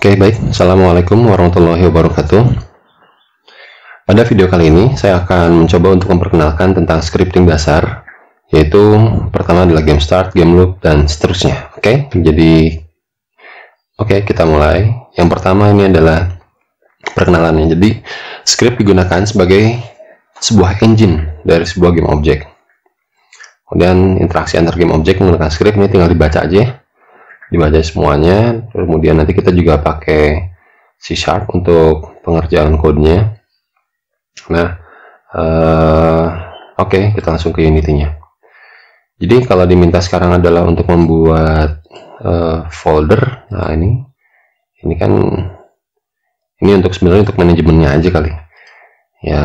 Oke, baik. Assalamualaikum warahmatullahi wabarakatuh. Pada video kali ini, saya akan mencoba untuk memperkenalkan tentang scripting dasar, yaitu pertama adalah game start, game loop, dan seterusnya. Oke, kita mulai. Yang pertama ini adalah perkenalannya. Jadi, script digunakan sebagai sebuah engine dari sebuah game object. Kemudian interaksi antar game object menggunakan script ini tinggal dibaca aja. Dibaca semuanya, kemudian nanti kita juga pakai C# untuk pengerjaan kodenya. Nah, oke, kita langsung ke Unity-nya. Jadi kalau diminta sekarang adalah untuk membuat folder. Nah, ini kan untuk sebenarnya untuk manajemennya aja kali ya.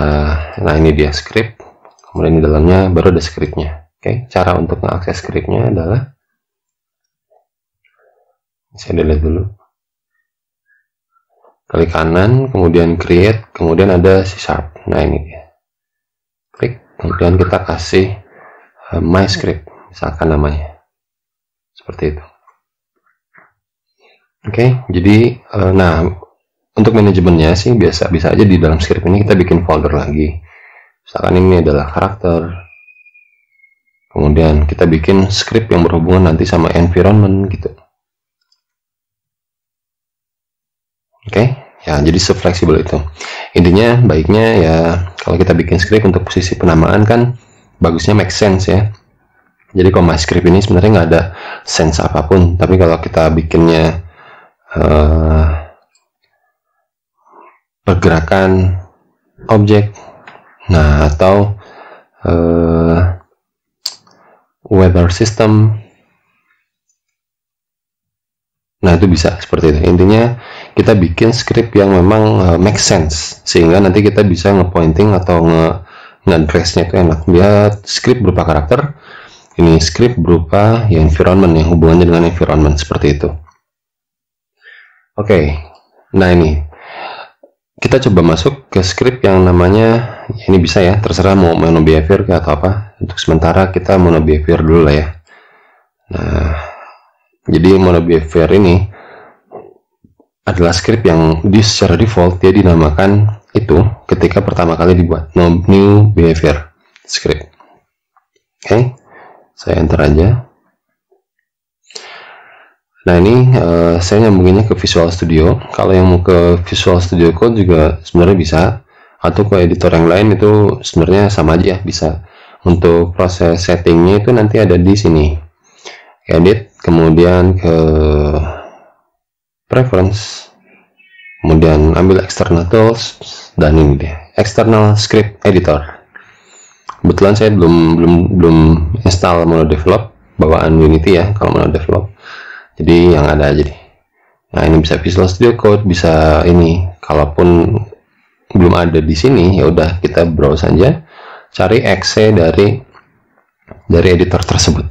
Nah, ini dia script, kemudian di dalamnya baru ada scriptnya. Oke, cara untuk mengakses scriptnya adalah saya delete dulu, klik kanan, kemudian create, kemudian ada C#. Nah, ini dia, klik, kemudian kita kasih my script, misalkan namanya seperti itu. Oke, jadi nah untuk manajemennya sih bisa aja di dalam script ini kita bikin folder lagi. Misalkan ini adalah karakter, kemudian kita bikin script yang berhubungan nanti sama environment gitu. Oke, ya jadi se-fleksibel itu. Intinya baiknya ya kalau kita bikin script untuk posisi penamaan kan bagusnya make sense ya. Jadi kalau my script ini sebenarnya nggak ada sense apapun, tapi kalau kita bikinnya pergerakan objek, nah atau weather system, nah itu bisa seperti itu. Intinya kita bikin script yang memang make sense sehingga nanti kita bisa ngepointing atau nge-address-nya itu enak. Dia script berupa karakter, ini script berupa ya environment yang hubungannya dengan environment seperti itu. Oke, nah ini kita coba masuk ke script yang namanya, ini bisa ya terserah mau mono behavior atau apa. Untuk sementara kita mono behavior dulu lah ya. Nah, jadi mono behavior ini adalah script yang secara default dia dinamakan itu ketika pertama kali dibuat, new behavior script. Oke, saya enter aja. Nah, ini saya nyambunginnya ke Visual Studio. Kalau yang mau ke Visual Studio Code juga sebenarnya bisa, atau ke editor yang lain itu sebenarnya sama aja bisa. Untuk proses settingnya itu nanti ada di sini, edit, kemudian ke preference, kemudian ambil external tools, dan ini dia external script editor. Kebetulan saya belum install monodevelop bawaan Unity ya kalau monodevelop, jadi yang ada aja deh. Nah, ini bisa Visual Studio Code, bisa ini. Kalaupun belum ada di sini ya udah kita browse aja, cari exe dari editor tersebut,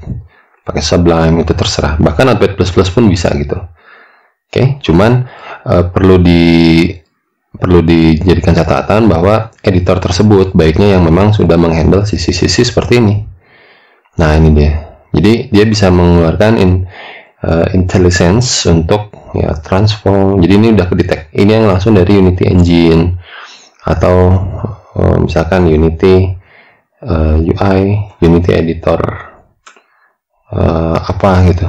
pakai Sublime itu terserah, bahkan Notepad++ pun bisa gitu. Oke, cuman perlu dijadikan catatan bahwa editor tersebut baiknya yang memang sudah menghandle sisi-sisi seperti ini. Nah, ini dia. Jadi dia bisa mengeluarkan IntelliSense untuk ya transform. Jadi ini udah kedetek. Ini yang langsung dari Unity Engine atau misalkan Unity UI, Unity Editor apa gitu,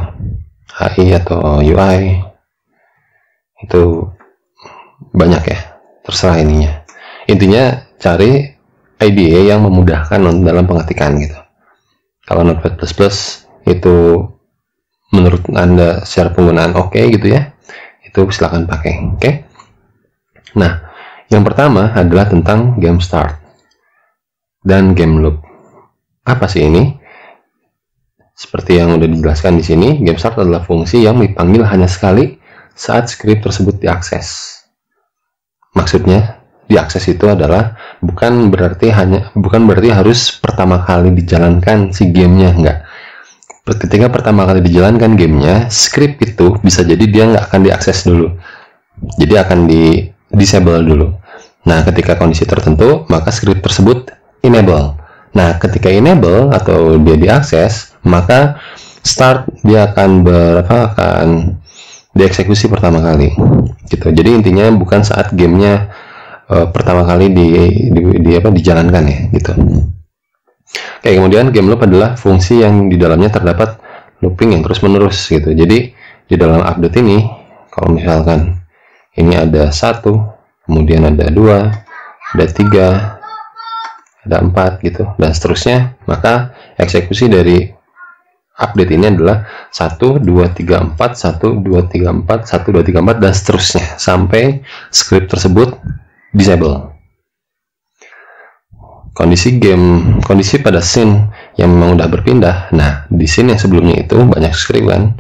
HI atau UI. Itu banyak ya, terserah ininya. Intinya cari IDE yang memudahkan dalam pengetikan gitu. Kalau Notepad++ itu menurut Anda secara penggunaan oke gitu ya, itu silakan pakai. Oke. Nah, yang pertama adalah tentang game start dan game loop. Apa sih ini? Seperti yang udah dijelaskan di sini, game start adalah fungsi yang dipanggil hanya sekali saat script tersebut diakses. Maksudnya diakses itu adalah bukan berarti harus pertama kali dijalankan si gamenya, enggak. Ketika pertama kali dijalankan gamenya, script itu bisa jadi dia nggak akan diakses dulu, jadi akan di disable dulu. Nah, ketika kondisi tertentu maka script tersebut enable. Nah, ketika enable atau dia diakses, maka start dia akan dieksekusi pertama kali gitu. Jadi intinya bukan saat gamenya pertama kali dijalankan ya gitu. Oke, kemudian game loop adalah fungsi yang di dalamnya terdapat looping yang terus menerus gitu. Jadi di dalam update ini, kalau misalkan ini ada 1, kemudian ada 2, ada 3, ada 4 gitu, dan seterusnya, maka eksekusi dari update ini adalah 1, 2, 3, 4, 1, 2, 3, 4, 1, 2, 3, 4, dan seterusnya sampai script tersebut disable. Kondisi pada scene yang memang udah berpindah. Nah, di scene yang sebelumnya itu banyak script kan,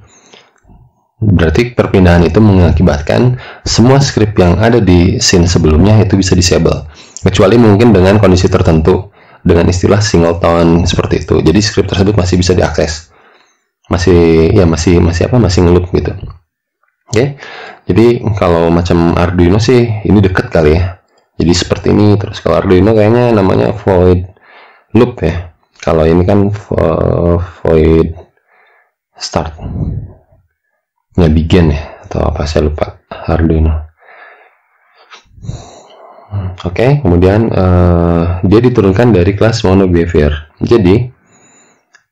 berarti perpindahan itu mengakibatkan semua script yang ada di scene sebelumnya itu bisa disable, kecuali mungkin dengan kondisi tertentu dengan istilah singleton seperti itu. Jadi script tersebut masih bisa diakses, masih ngeloop gitu. Oke. Jadi kalau macam Arduino sih ini deket kali ya. Jadi seperti ini. Terus kalau Arduino kayaknya namanya void loop ya. Kalau ini kan void start. Ya begin ya, atau apa saya lupa Arduino. Oke, kemudian dia diturunkan dari kelas monobehavior. Jadi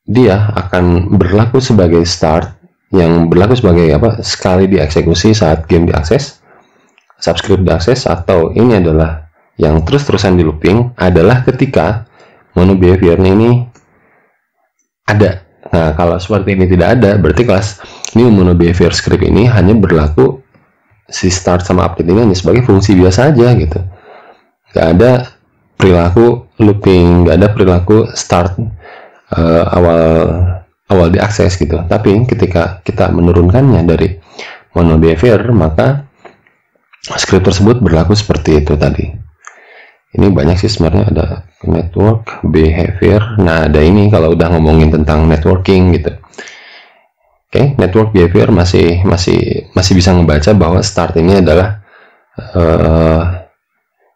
dia akan berlaku sebagai start, yang berlaku sebagai sekali dieksekusi saat game diakses, subscript diakses, atau ini adalah yang terus-terusan di looping adalah ketika monobehaviornya ini ada. Nah, kalau seperti ini tidak ada, berarti kelas new monobehavior script ini hanya berlaku si start sama update ini hanya sebagai fungsi biasa aja gitu. Gak ada perilaku looping, gak ada perilaku start awal diakses gitu. Tapi ketika kita menurunkannya dari monobehavior, maka script tersebut berlaku seperti itu tadi. Ini banyak sih sebenarnya, ada network behavior. Nah, ada ini kalau udah ngomongin tentang networking gitu. Oke, network behavior masih bisa ngebaca bahwa start ini adalah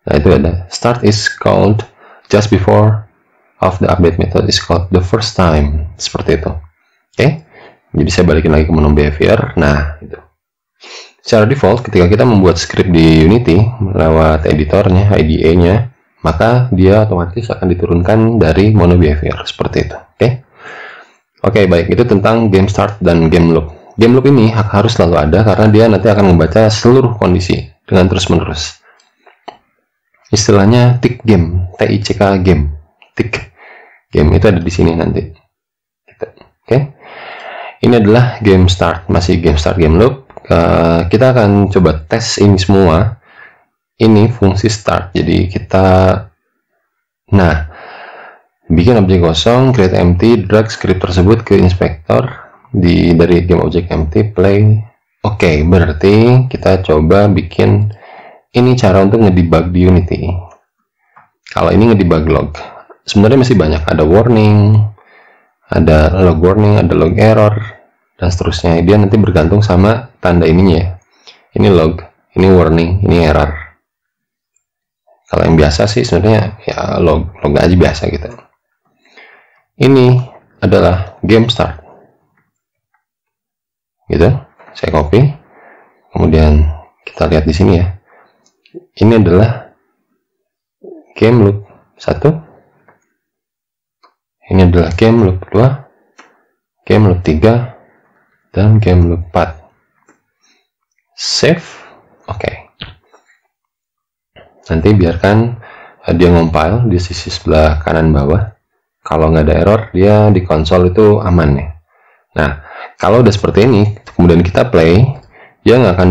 nah itu ada start is called just before of the update method is called the first time, seperti itu. Oke, jadi saya balikin lagi ke monobehavior. Nah, itu secara default ketika kita membuat script di Unity lewat editornya, IDE-nya, maka dia otomatis akan diturunkan dari monobehavior seperti itu. Oke, baik, itu tentang game start dan game loop. Game loop ini harus selalu ada karena dia nanti akan membaca seluruh kondisi dengan terus-menerus. Istilahnya tick game, TICK game, tick game itu ada di sini nanti. Oke, ini adalah game start, masih game start game loop. Kita akan coba tes ini semua. Ini fungsi start. Jadi kita bikin objek kosong, create empty, drag script tersebut ke inspektor dari game object empty, play. Oke, berarti kita coba bikin ini cara untuk ngedebug di Unity. Kalau ini ngedebug log, sebenarnya masih banyak. Ada warning, ada log warning, ada log error, dan seterusnya. Dia nanti bergantung sama tanda ininya ya. Ini log, ini warning, ini error. Kalau yang biasa sih sebenarnya ya log aja biasa gitu. Ini adalah game start. Gitu. Saya copy. Kemudian kita lihat di sini ya. Ini adalah game loop 1. Ini adalah game loop 2, game loop 3, dan game loop 4. Save. Oke. Nanti biarkan dia ngompil di sisi sebelah kanan bawah. Kalau nggak ada error, dia di konsol itu aman ya. Nah, kalau udah seperti ini, kemudian kita play, dia nggak akan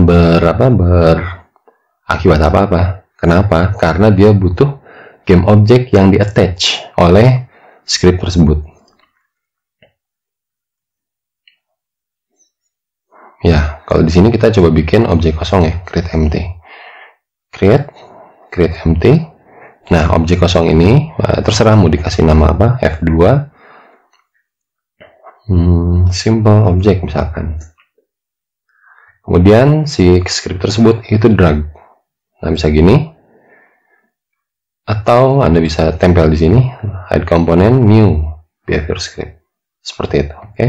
berakibat apa-apa. Kenapa? Karena dia butuh game object yang di-attach oleh script tersebut. Ya, kalau di sini kita coba bikin objek kosong ya, create empty. Create empty. Nah, objek kosong ini terserah mau dikasih nama apa, F2, simple object misalkan. Kemudian si script tersebut itu drag. Nah, bisa gini. Atau Anda bisa tempel di sini, hide component new behavior script. Seperti itu, oke.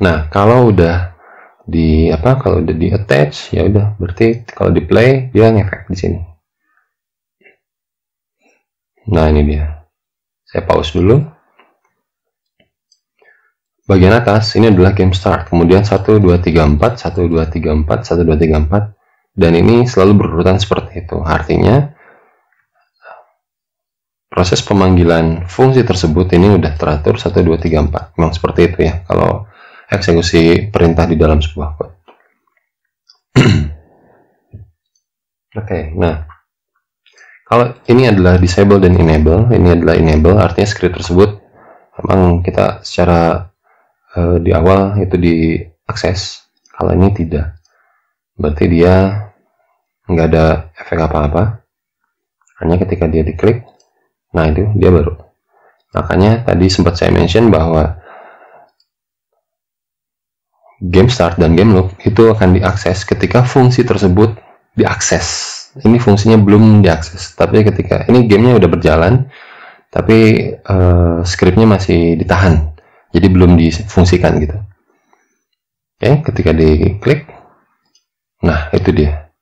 Nah, kalau udah di apa, kalau udah di attach ya udah, berarti kalau di play dia ngefek di sini. Nah ini dia, saya pause dulu. Bagian atas ini adalah game start, kemudian 1 2 3 4 1 2 3 4 1 2 3 4, dan ini selalu berurutan seperti itu. Artinya proses pemanggilan fungsi tersebut ini udah teratur 1 2 3 4. Memang seperti itu ya kalau eksekusi perintah di dalam sebuah code. Oke, nah kalau ini adalah disable dan enable, ini adalah enable, artinya script tersebut memang kita secara di awal itu diakses. Kalau ini tidak, berarti dia nggak ada efek apa-apa, hanya ketika dia diklik, nah itu dia baru. Makanya tadi sempat saya mention bahwa game start dan game loop itu akan diakses ketika fungsi tersebut diakses. Ini fungsinya belum diakses, tapi ketika ini gamenya udah berjalan, tapi scriptnya masih ditahan, jadi belum difungsikan gitu. Oke, ketika diklik, nah itu dia.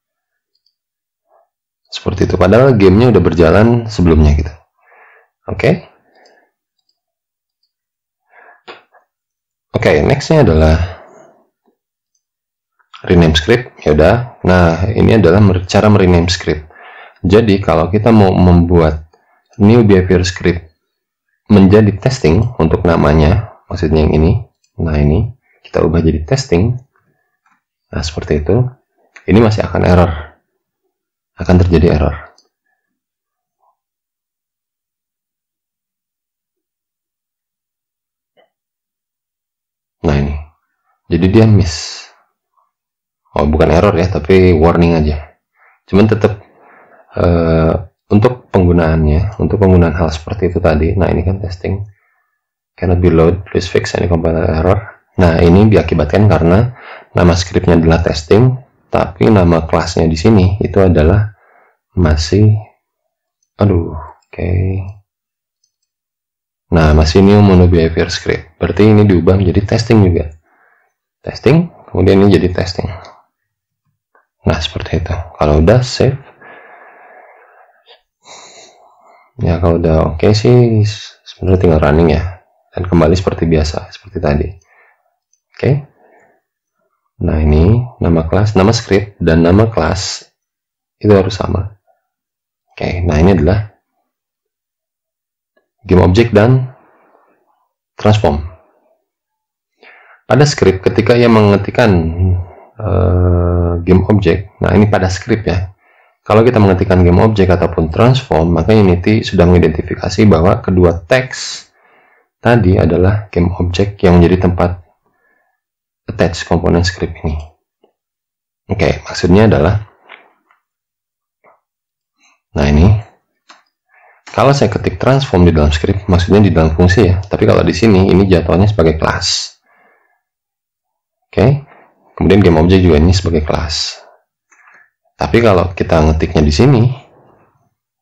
Seperti itu, padahal gamenya udah berjalan sebelumnya gitu. Oke. Oke, nextnya adalah rename script. Ya udah. Nah, ini adalah cara merename script. Jadi kalau kita mau membuat new behavior script menjadi testing untuk namanya, maksudnya yang ini. Nah, ini kita ubah jadi testing. Nah, seperti itu. Ini masih akan error. Akan terjadi error. Nah, ini. Jadi dia miss. Oh, bukan error ya, tapi warning aja. Cuman tetap untuk penggunaannya, untuk penggunaan hal seperti itu tadi. Nah, ini kan testing. Cannot be load, please fix any compiler error. Nah, ini diakibatkan karena nama scriptnya adalah testing, tapi nama kelasnya di sini itu adalah masih, nah, masih new mono behavior script. Berarti ini diubah menjadi testing juga. Testing, kemudian ini jadi testing. Nah, seperti itu. Kalau udah save, ya kalau udah oke sih, sebenarnya tinggal running ya, dan kembali seperti biasa, seperti tadi. Oke. Nah, ini nama kelas, nama script, dan nama kelas itu harus sama. Oke, nah ini adalah game object dan transform. Pada script, ketika ia mengetikkan game object, nah ini pada script ya. Kalau kita mengetikkan game object ataupun transform, maka Unity sudah mengidentifikasi bahwa kedua teks tadi adalah game object yang menjadi tempat attach komponen script ini. Oke, maksudnya adalah, nah ini, kalau saya ketik transform di dalam script, maksudnya di dalam fungsi ya. Tapi kalau di sini, ini jatuhnya sebagai kelas. Oke. Kemudian game object juga ini sebagai kelas. Tapi kalau kita ngetiknya di sini,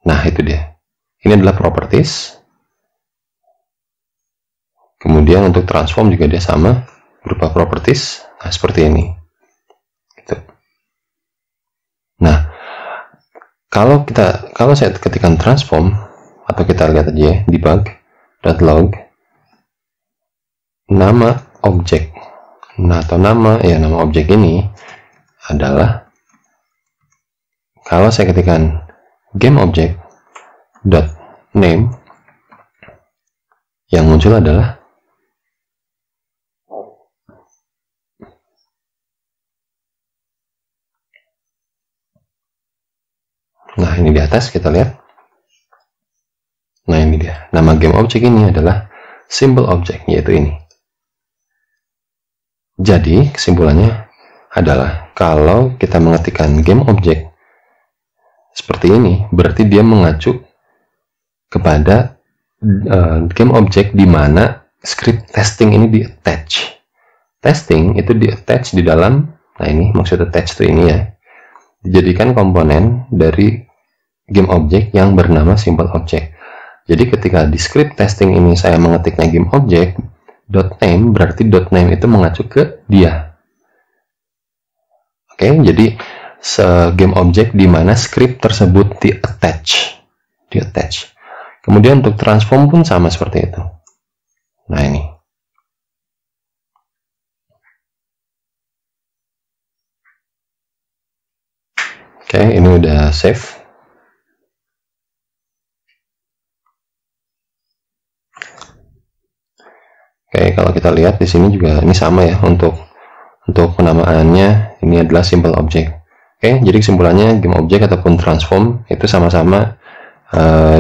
nah itu dia. Ini adalah properties. Kemudian untuk transform juga dia sama, berupa properties. Nah, seperti ini. Gitu. Nah, kalau saya ketikkan transform, atau kita lihat aja ya, debug.log, nama objek. Nah, atau nama objek ini adalah, kalau saya ketikkan game object dot name, yang muncul adalah nah ini di atas kita lihat. Nah ini dia, nama game object ini adalah symbol object, yaitu ini. Jadi kesimpulannya adalah kalau kita mengetikkan game object seperti ini, berarti dia mengacu kepada game object di mana script testing ini di attach. Testing itu di attach di dalam, nah ini maksud attach itu ini ya, dijadikan komponen dari game object yang bernama symbol object. Jadi ketika di script testing ini saya mengetiknya game object .name, berarti .name itu mengacu ke dia. Oke, jadi game object di mana script tersebut di attach. Kemudian untuk transform pun sama seperti itu. Nah, ini. Oke, ini udah save. Oke, kalau kita lihat di sini juga ini sama ya untuk penamaannya, ini adalah simple object. Oke, jadi kesimpulannya game object ataupun transform itu sama-sama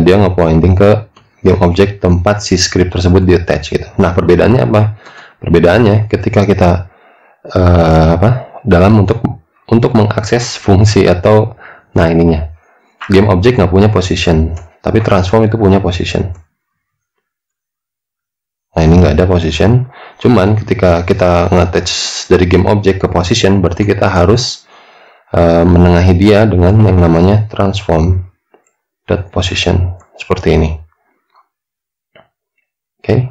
dia nge-pointing ke game object tempat si script tersebut di attach gitu. Nah, perbedaannya apa? Perbedaannya ketika kita dalam untuk mengakses fungsi atau ininya. Game object nggak punya position, tapi transform itu punya position. Nah, ini nggak ada position, cuman ketika kita nge-attach dari game object ke position, berarti kita harus menengahi dia dengan yang namanya transform.position seperti ini. Oke.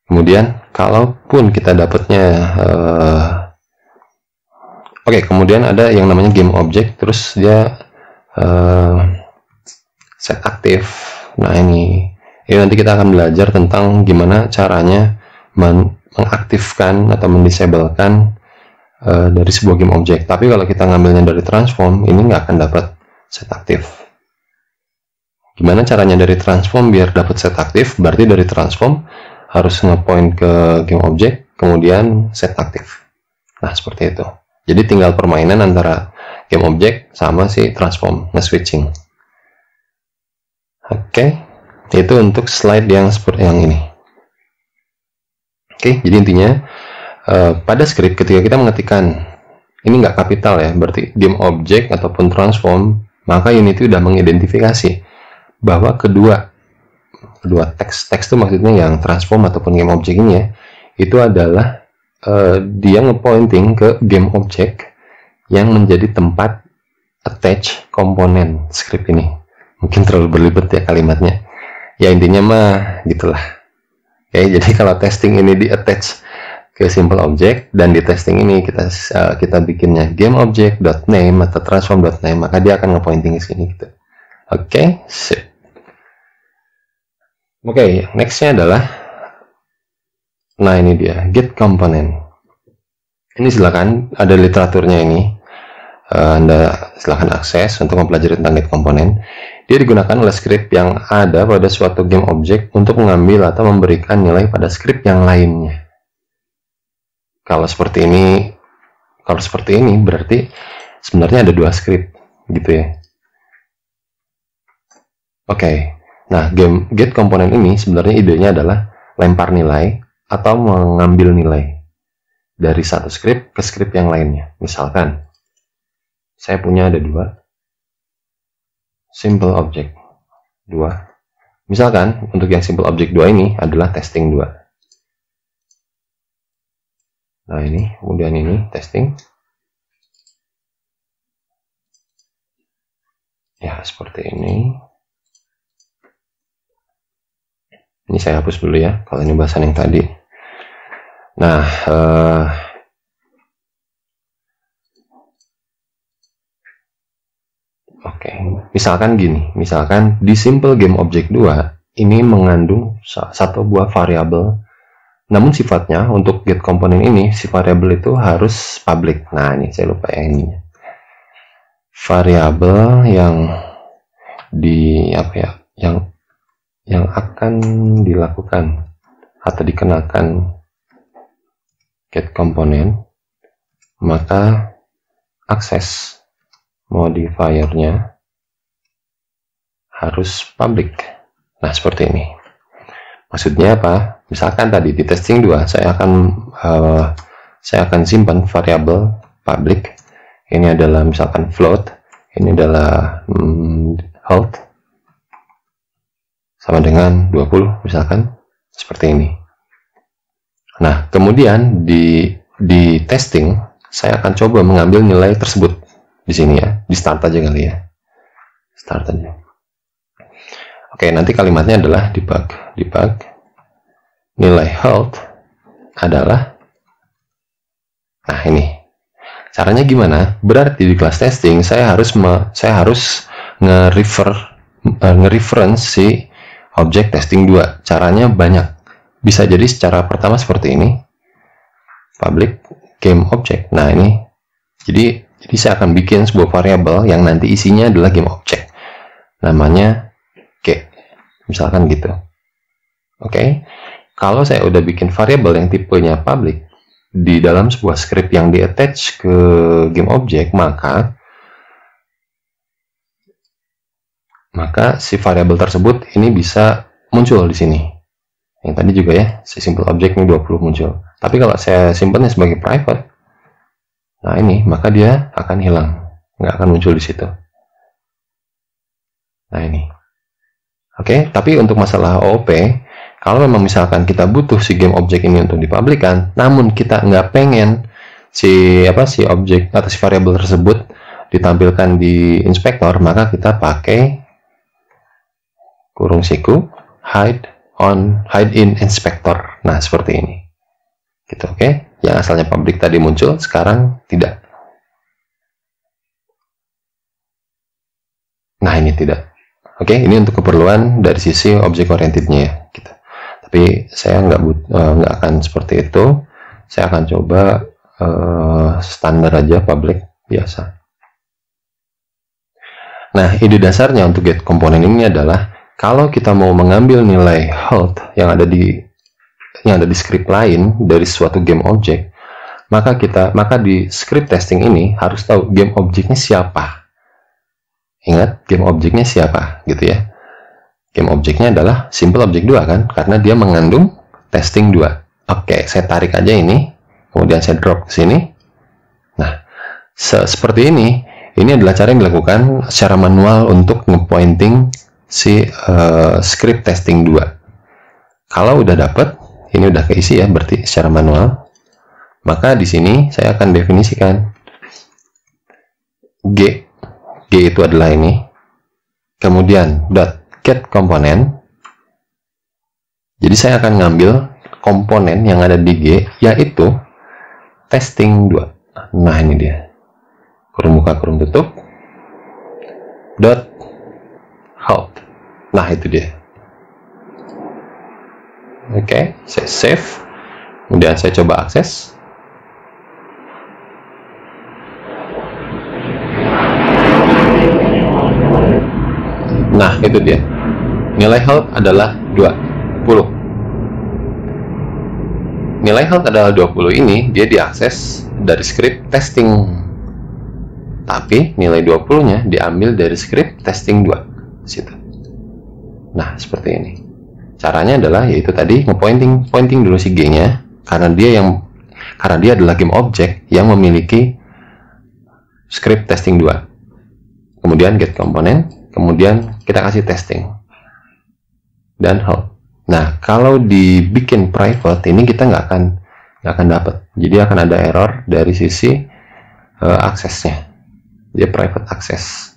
Kemudian kalaupun kita dapatnya kemudian ada yang namanya game object, terus dia set aktif. Nah, ini nanti kita akan belajar tentang gimana caranya mengaktifkan atau mendisablekan dari sebuah game object. Tapi kalau kita ngambilnya dari transform, ini nggak akan dapat set aktif. Gimana caranya dari transform biar dapat set aktif? Berarti dari transform harus ngepoint ke game object, kemudian set aktif. Nah, seperti itu. Jadi tinggal permainan antara game object sama si transform, nge-switching. Oke. Itu untuk slide yang seperti yang ini. Oke, jadi intinya pada script ketika kita mengetikkan ini nggak kapital ya, berarti game object ataupun transform, maka Unity udah mengidentifikasi bahwa kedua teks itu maksudnya yang transform ataupun game object ini ya, itu adalah dia ngepointing ke game object yang menjadi tempat attach komponen script ini. Mungkin terlalu berlibat ya kalimatnya. Ya, intinya mah gitulah. Oke, jadi kalau testing ini di attach ke simple object dan di testing ini kita bikinnya game object.name atau transform.name, maka dia akan ngepointing ke sini gitu. Oke, sip. Oke, nextnya adalah ini dia get component. Ini silakan, ada literaturnya ini. Anda silakan akses untuk mempelajari tentang get component. Dia digunakan oleh script yang ada pada suatu game object untuk mengambil atau memberikan nilai pada script yang lainnya. Kalau seperti ini berarti sebenarnya ada dua script gitu ya. Oke. Nah, game get component ini sebenarnya idenya adalah lempar nilai atau mengambil nilai dari satu script ke script yang lainnya. Misalkan saya punya ada dua simple object 2. Misalkan untuk yang simple object 2 ini adalah testing 2. Nah, ini kemudian ini testing. Ya, seperti ini. Ini saya hapus dulu ya, kalau ini bahasan yang tadi. Nah, oke, misalkan gini, misalkan di simple game object 2 ini mengandung satu buah variabel, namun sifatnya untuk get component ini si variabel itu harus public. Nah, ini saya lupa ya ini. Variabel yang yang akan dilakukan atau dikenakan get component, maka akses modifiernya harus public. Nah, seperti ini. Maksudnya apa? Misalkan tadi di testing 2 saya akan simpan variabel public. Ini adalah misalkan float, ini adalah health sama dengan 20 misalkan, seperti ini. Nah, kemudian di testing saya akan coba mengambil nilai tersebut di sini ya, di start aja kali ya, start aja. Oke, nanti kalimatnya adalah debug nilai health adalah, nah ini Caranya gimana? Berarti di kelas testing saya harus nge-reference si objek testing 2. Caranya banyak. Bisa jadi secara pertama seperti ini. Public game object. Nah, ini. Jadi saya akan bikin sebuah variabel yang nanti isinya adalah game object. Namanya G. Misalkan gitu. Oke. Kalau saya udah bikin variabel yang tipenya public di dalam sebuah script yang di-attach ke game object, maka si variabel tersebut ini bisa muncul di sini. Yang tadi juga ya, si simple object ini 20 muncul. Tapi kalau saya simpannya sebagai private, nah ini, maka dia akan hilang, nggak akan muncul di situ. Nah ini. Oke, tapi untuk masalah OOP, kalau memang misalkan kita butuh si game object ini untuk dipublikkan, namun kita nggak pengen si objek atau si variabel tersebut ditampilkan di inspektor, maka kita pakai kurung siku hide in inspector. Nah, seperti ini. Gitu, oke? Yang asalnya public tadi muncul, sekarang tidak. Nah, ini tidak. Oke, ini untuk keperluan dari sisi object orientednya ya, gitu. Tapi saya nggak akan seperti itu. Saya akan coba standar aja public biasa. Nah, ide dasarnya untuk get komponen ini adalah kalau kita mau mengambil nilai health yang ada di script lain dari suatu game object, maka di script testing ini harus tahu game objeknya siapa. Ingat, game objeknya siapa, gitu ya. Game objeknya adalah simple object 2 kan, karena dia mengandung testing 2. Oke, saya tarik aja ini, kemudian saya drop ke sini. Nah, seperti ini adalah cara yang dilakukan secara manual untuk ngepointing si script testing 2. Kalau udah dapet, ini udah keisi ya, berarti secara manual. Maka di sini saya akan definisikan G itu adalah ini. Kemudian get komponen. Jadi saya akan ngambil komponen yang ada di G, yaitu testing 2. Nah, ini dia. Kurung buka, kurung tutup. Health. Nah, itu dia. Oke, saya save. Kemudian saya coba akses. Nah, itu dia. Nilai health adalah 20. Nilai health adalah 20 ini, dia diakses dari script testing. Tapi, nilai 20-nya diambil dari script testing 2. Situ. Nah, seperti ini. Caranya adalah, yaitu tadi, pointing dulu si G-nya, karena dia adalah game object yang memiliki script testing 2. Kemudian get komponen, kemudian kita kasih testing dan health. Nah, kalau dibikin private ini kita nggak akan dapat. Jadi akan ada error dari sisi aksesnya. Dia private access.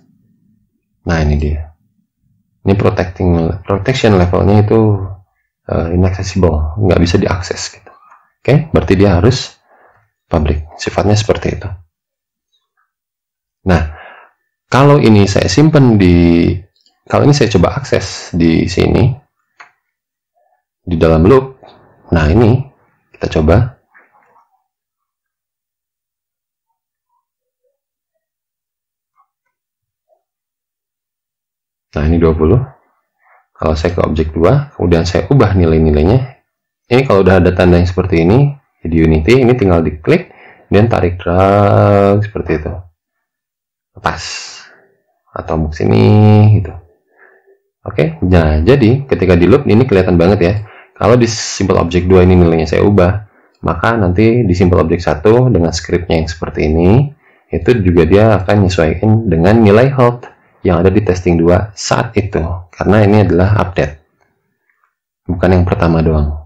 Nah, ini dia. Ini protection levelnya itu inaccessible, nggak bisa diakses gitu. Oke, berarti dia harus public. Sifatnya seperti itu. Nah, kalau ini saya simpan kalau ini saya coba akses di sini, di dalam loop. Nah, ini kita coba. Nah, ini 20. Kalau saya ke objek 2, kemudian saya ubah nilai-nilainya. Ini kalau udah ada tanda yang seperti ini, di Unity, ini tinggal diklik, dan tarik drag seperti itu. Lepas. Atau ke sini, gitu. Oke, nah jadi ketika di loop ini kelihatan banget ya. Kalau di simple object 2 ini nilainya saya ubah, maka nanti di simple object 1 dengan scriptnya yang seperti ini, itu juga dia akan menyesuaikan dengan nilai health yang ada di testing 2 saat itu, karena ini adalah update, bukan yang pertama doang.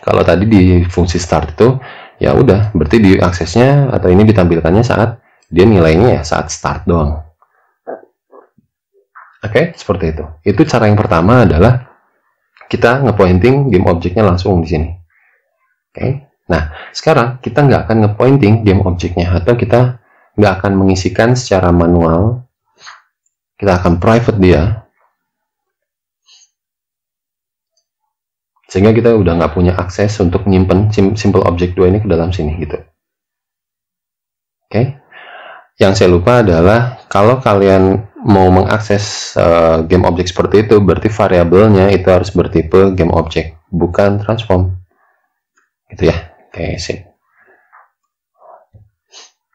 Kalau tadi di fungsi start itu, ya udah, berarti di aksesnya atau ini ditampilkannya saat dia nilainya ya saat start doang. Oke, seperti itu. Itu cara yang pertama adalah kita ngepointing game objeknya langsung di sini. Oke, Nah, sekarang kita nggak akan nge-pointing game objeknya, atau kita nggak akan mengisikan secara manual. Kita akan private dia, sehingga kita udah nggak punya akses untuk nyimpen simple object 2 ini ke dalam sini gitu. Oke. Yang saya lupa adalah kalau kalian mau mengakses game object seperti itu, berarti variabelnya itu harus bertipe game object, bukan transform. Gitu ya. Oke, sip.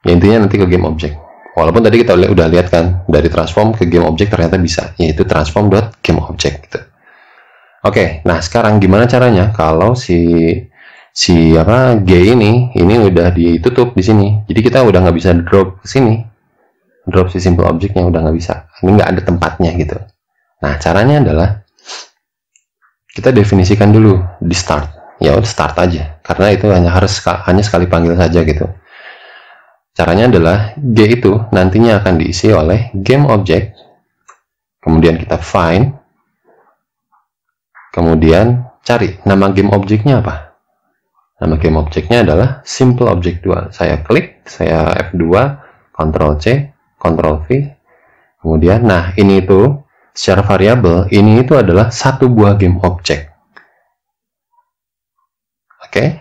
Ya, intinya nanti ke game object. Walaupun tadi kita udah lihat kan, dari transform ke game object ternyata bisa, yaitu transform.gameObject gitu. Oke, nah sekarang gimana caranya kalau si G ini udah ditutup di sini. Jadi kita udah nggak bisa drop ke sini. Drop si simple objectnya udah nggak bisa. Ini nggak ada tempatnya gitu. Nah, caranya adalah kita definisikan dulu di start. Ya udah start aja, karena itu hanya sekali panggil saja gitu. Caranya adalah G itu nantinya akan diisi oleh game object, kemudian kita find, kemudian cari nama game objectnya apa. Nama game objectnya adalah simple object 2. Saya klik, saya F2, Ctrl C, Ctrl V, kemudian, nah ini itu secara variabel, ini itu adalah satu buah game object. Oke?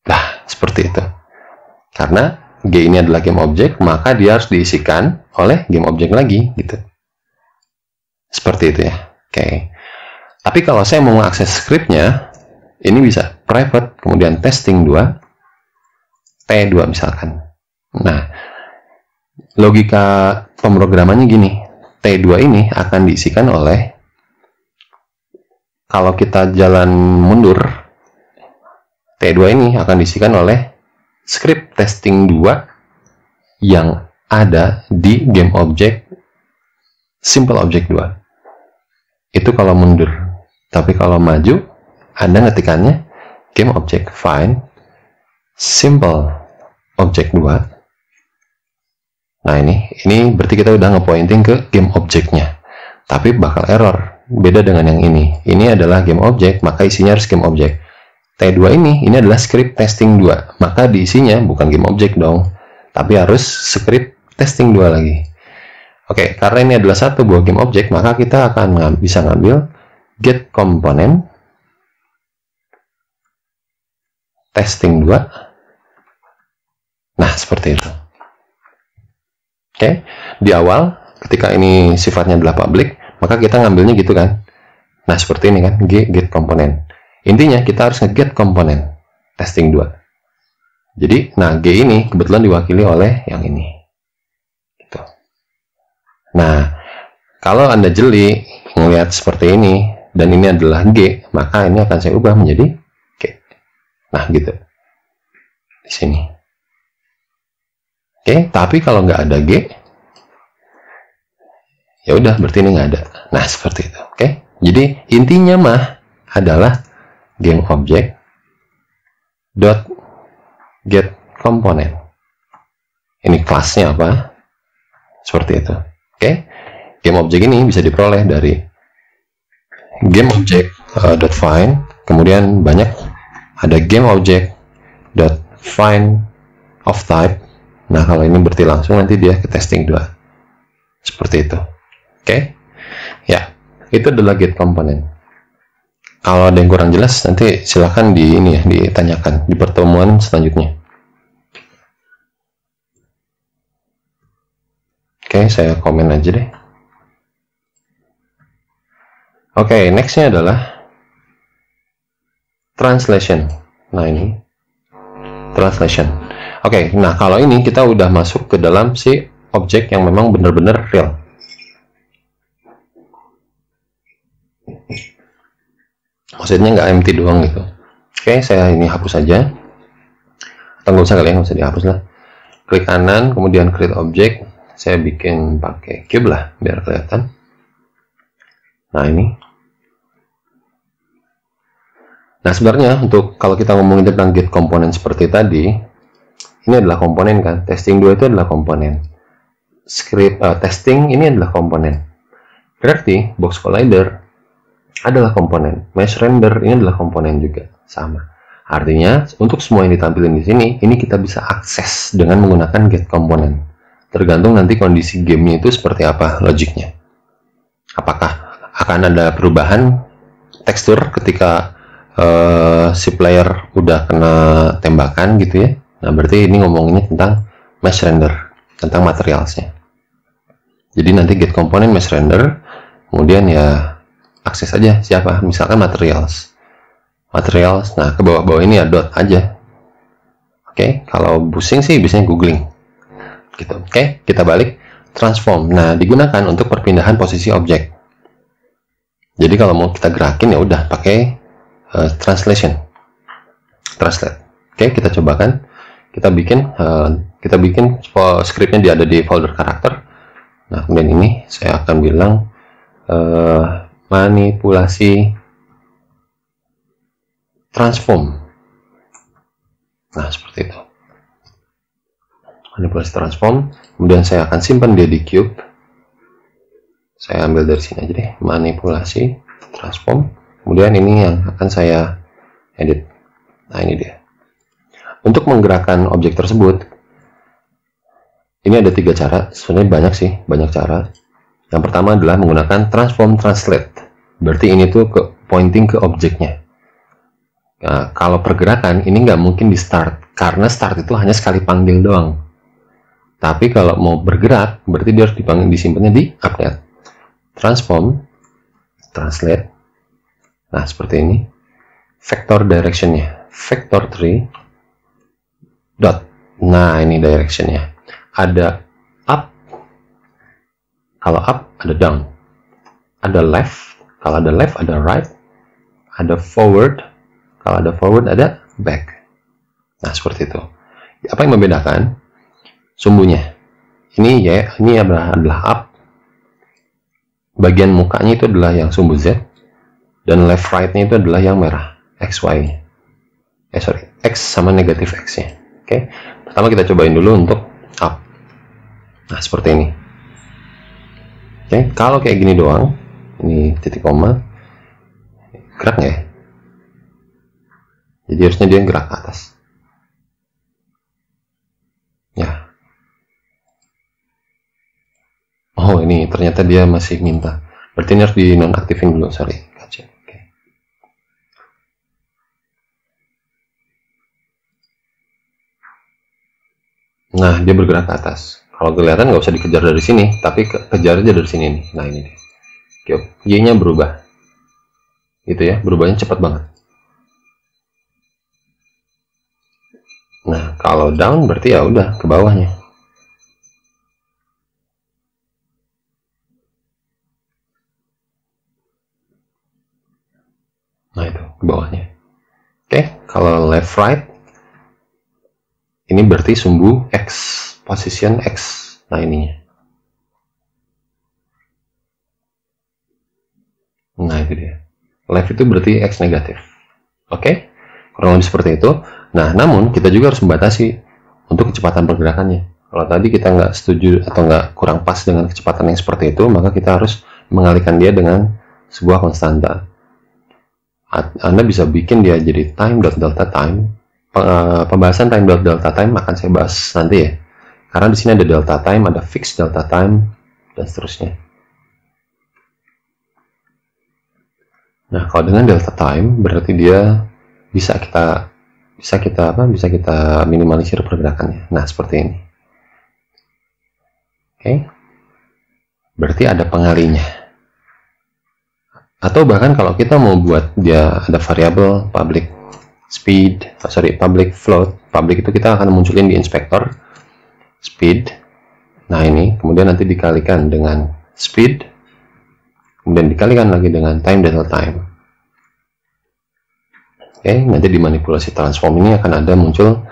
Nah, seperti itu. Karena G ini adalah game object, maka dia harus diisikan oleh game object lagi, gitu. Seperti itu ya. Oke. Tapi kalau saya mau mengakses scriptnya, ini bisa private, kemudian testing 2, T2 misalkan. Nah, logika pemrogramannya gini. T2 ini akan diisikan oleh, kalau kita jalan mundur, T2 ini akan diisikan oleh script testing 2 yang ada di game object simple object 2. Itu kalau mundur. Tapi kalau maju, Anda ngetikannya game object find simple object 2. Nah, ini berarti kita udah nge-pointing ke game objectnya. Tapi bakal error. Beda dengan yang ini. Ini adalah game object, maka isinya harus game object. T2 ini adalah script testing 2, maka diisinya bukan game object dong, tapi harus script testing 2 lagi. Oke, karena ini adalah satu buah game object, maka kita akan bisa ngambil get component testing 2. Nah, seperti itu. Oke, di awal ketika ini sifatnya adalah public, maka kita ngambilnya gitu kan. Nah, seperti ini kan, get component. Intinya kita harus nge-get komponen testing 2. Jadi, nah G ini kebetulan diwakili oleh yang ini. Gitu. Nah, kalau Anda jeli melihat seperti ini dan ini adalah G, maka ini akan saya ubah menjadi G. Nah, gitu. Di sini. Oke, tapi kalau nggak ada G, ya udah berarti ini nggak ada. Nah, seperti itu. Oke. Jadi intinya mah adalah game object dot get component. Ini kelasnya apa? Seperti itu. Oke. Game object ini bisa diperoleh dari game object dot find, kemudian banyak ada game object dot find of type. Nah, kalau ini berarti langsung nanti dia ke testing 2. Seperti itu. Oke. Ya, itu adalah get component. Kalau ada yang kurang jelas, nanti silahkan ditanyakan di pertemuan selanjutnya. Oke, saya komen aja deh. Oke, nextnya adalah translation. Nah, ini translation. Oke, nah kalau ini kita udah masuk ke dalam si objek yang memang benar-benar real. Maksudnya nggak empty doang gitu. Oke, saya ini hapus aja. Atau nggak usah, kalian nggak usah dihapus lah. Klik kanan, kemudian create object. Saya bikin pakai cube lah, biar kelihatan. Nah, ini. Nah, sebenarnya untuk kalau kita ngomongin tentang get komponen seperti tadi, ini adalah komponen kan. Testing 2 itu adalah komponen. Script testing ini adalah komponen. Berarti box collider adalah komponen. Mesh render ini adalah komponen juga, sama. Artinya, untuk semua yang ditampilkan di sini, ini kita bisa akses dengan menggunakan get component. Tergantung nanti kondisi gamenya itu seperti apa logiknya. Apakah akan ada perubahan tekstur ketika si player udah kena tembakan gitu ya. Nah, berarti ini ngomonginnya tentang mesh render, tentang materialsnya. Jadi nanti get component mesh render, kemudian ya akses aja siapa, misalkan materials. Nah ke bawah-bawah ini ya dot aja. Oke, kalau pusing sih biasanya googling gitu. Oke, kita balik transform. Nah, digunakan untuk perpindahan posisi objek. Jadi kalau mau kita gerakin ya udah pakai translate. Oke, kita cobakan. Kita bikin scriptnya dia ada di folder karakter. Nah, kemudian ini saya akan bilang manipulasi transform. Nah, seperti itu. Manipulasi transform. Kemudian saya akan simpan dia di cube. Saya ambil dari sini aja deh. Manipulasi transform. Kemudian ini yang akan saya edit. Nah, ini dia. Untuk menggerakkan objek tersebut, ini ada 3 cara. Sebenarnya banyak cara. Yang pertama adalah menggunakan transform translate. Berarti ini tuh pointing ke objeknya. Nah, kalau pergerakan ini nggak mungkin di start, karena start itu hanya sekali panggil doang. Tapi kalau mau bergerak, berarti dia harus disimpannya di update. Transform, translate. Nah, seperti ini. Vector directionnya, vector 3 dot. Nah, ini directionnya. Ada up, kalau up ada down. Ada left, kalau ada left ada right. Ada forward, kalau ada forward ada back. Nah, seperti itu. Apa yang membedakan? Sumbunya. Ini adalah up. Bagian mukanya itu adalah yang sumbu Z. Dan left right-nya itu adalah yang merah. XY. X sama negatif X-nya. Oke. Pertama kita cobain dulu untuk up. Nah, seperti ini. Oke. Kalau kayak gini doang. Ini titik koma. Gerak nggak ya? Jadi harusnya dia gerak ke atas. Ya. Oh, ini ternyata dia masih minta. Berarti ini harus dinonaktifin dulu, sorry. Oke. Nah, dia bergerak ke atas. Kalau kelihatan nggak usah dikejar dari sini, tapi kejar aja dari sini nih. Nah, ini dia. Oke, Y-nya berubah. Gitu ya, berubahnya cepat banget. Nah, kalau down berarti ya udah ke bawahnya. Nah, itu ke bawahnya. Oke, kalau left right ini berarti sumbu X, position X. Nah, ininya. Nah, itu dia. Left itu berarti X negatif. Oke, kurang lebih seperti itu. Nah, namun kita juga harus membatasi untuk kecepatan pergerakannya. Kalau tadi kita nggak setuju atau nggak kurang pas dengan kecepatan yang seperti itu, maka kita harus mengalihkan dia dengan sebuah konstanta. Anda bisa bikin dia jadi time.delta time. Pembahasan time.delta time akan saya bahas nanti ya. Karena di sini ada delta time, ada fixed delta time, dan seterusnya. Nah, kalau dengan delta time berarti dia bisa kita minimalisir pergerakannya. Nah, seperti ini. Oke. Berarti ada pengalinya. Atau bahkan kalau kita mau buat dia ada variabel public float. Public itu kita akan munculin di inspektor speed. Nah, ini kemudian nanti dikalikan dengan speed. Kemudian dikalikan lagi dengan time delta time. Oke, nanti dimanipulasi transform ini akan ada muncul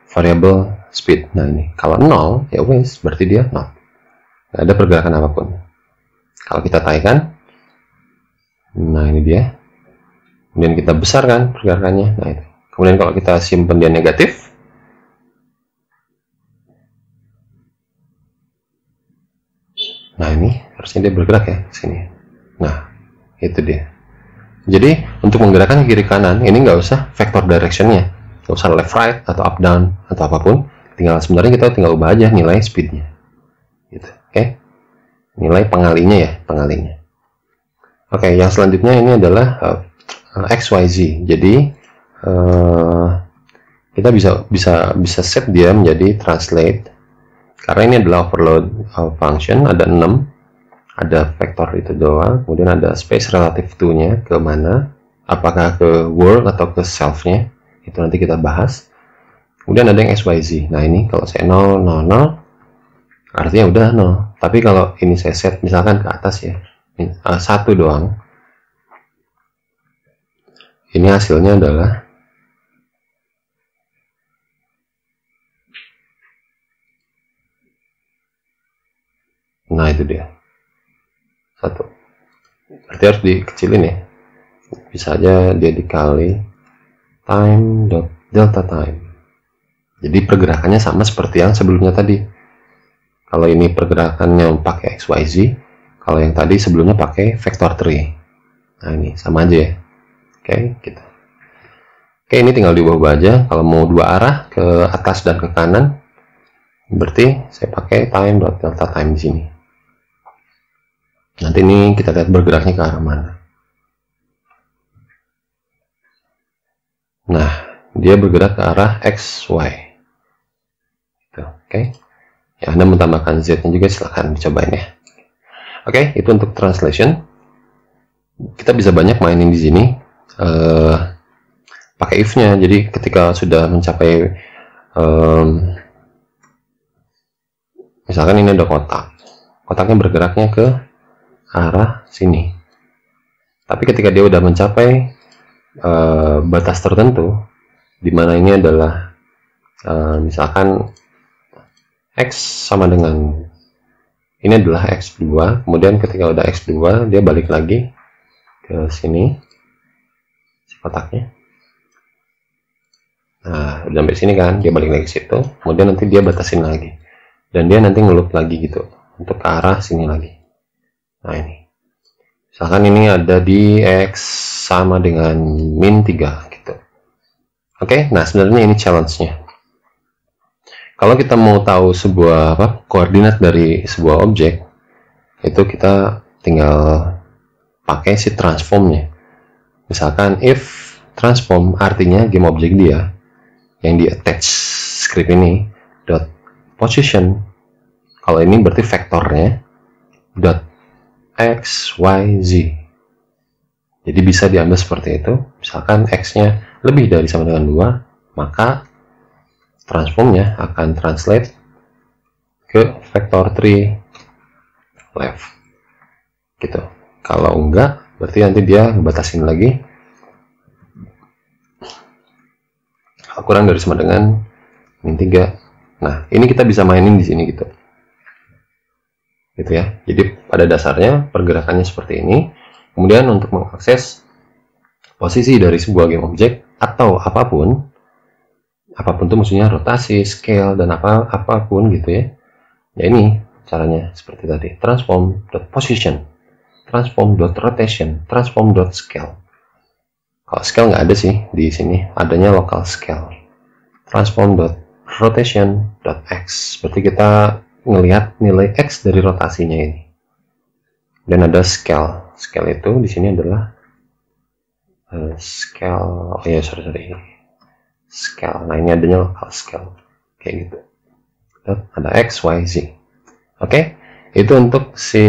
variabel speed. Nah, ini kalau 0 ya wes berarti dia 0. Nggak ada pergerakan apapun. Kalau kita taikan, nah ini dia. Kemudian kita besarkan pergerakannya. Nah, itu. Kemudian kalau kita simpan dia negatif, nah ini harusnya dia bergerak ya ke sini. Nah, itu dia. Jadi untuk menggerakkan ke kiri kanan ini nggak usah vektor directionnya, nggak usah left right atau up down atau apapun, tinggal sebenarnya kita tinggal ubah aja nilai speednya gitu. Oke, nilai pengalinya ya, pengalinya. Oke, yang selanjutnya ini adalah XYZ. Jadi kita bisa set dia menjadi translate, karena ini adalah overload function, ada 6, ada vektor itu doang, kemudian ada space relative to nya ke mana, apakah ke world atau ke self nya, itu nanti kita bahas. Kemudian ada yang XYZ. Nah ini kalau saya 0 0 0 artinya udah 0, tapi kalau ini saya set misalkan ke atas ya, 1 doang, ini hasilnya adalah nah itu dia 1, berarti harus dikecilin ya, bisa aja dia dikali time dot delta time. Jadi pergerakannya sama seperti yang sebelumnya tadi. Kalau ini pergerakannya pakai XYZ, kalau yang tadi sebelumnya pakai vector 3. Nah ini sama aja ya. Oke, gitu. Oke, ini tinggal diubah aja. Kalau mau dua arah ke atas dan ke kanan, berarti saya pakai time dot delta time di sini. Nanti ini kita lihat bergeraknya ke arah mana. Nah, dia bergerak ke arah XY. Oke. Ya, Anda menambahkan Z-nya juga silahkan dicobain ya. Oke, itu untuk translation. Kita bisa banyak mainin di sini. Pakai if-nya. Jadi ketika sudah mencapai misalkan ini ada kotak. Kotaknya bergeraknya ke arah sini. Tapi ketika dia udah mencapai batas tertentu, di mana ini adalah misalkan X sama dengan ini adalah X2, kemudian ketika udah X2 dia balik lagi ke sini si kotaknya. Nah udah sampai sini kan, dia balik lagi ke situ, kemudian nanti dia batasin lagi dan dia nanti ngeloop lagi gitu untuk ke arah sini lagi. Nah ini misalkan ini ada di X sama dengan min 3 gitu. Oke, nah sebenarnya ini challenge-nya. Kalau kita mau tahu sebuah koordinat dari sebuah objek, itu kita tinggal pakai si transformnya. Misalkan if transform artinya game objek dia yang di attach script ini dot position. Kalau ini berarti vektornya dot x y z. Jadi bisa diambil seperti itu. Misalkan x-nya lebih dari sama dengan 2, maka transformnya akan translate ke vektor 3 left gitu. Kalau enggak, berarti nanti dia ngebatasin lagi kurang dari sama dengan min 3. Nah ini kita bisa mainin di sini gitu ya. Jadi pada dasarnya pergerakannya seperti ini. Kemudian untuk mengakses posisi dari sebuah game object atau apapun itu maksudnya rotasi, scale, dan apapun gitu ya. Ya ini caranya seperti tadi. Transform.position, transform.rotation, transform.scale. Kalau scale nggak ada sih di sini, adanya local scale. Transform.rotation.x, berarti kita ngelihat nilai x dari rotasinya ini. Dan ada scale. Scale itu di sini adalah scale. Oh ya, sorry. Scale. Nah ini adanya local scale kayak gitu. Ada x, y, z. Oke, itu untuk si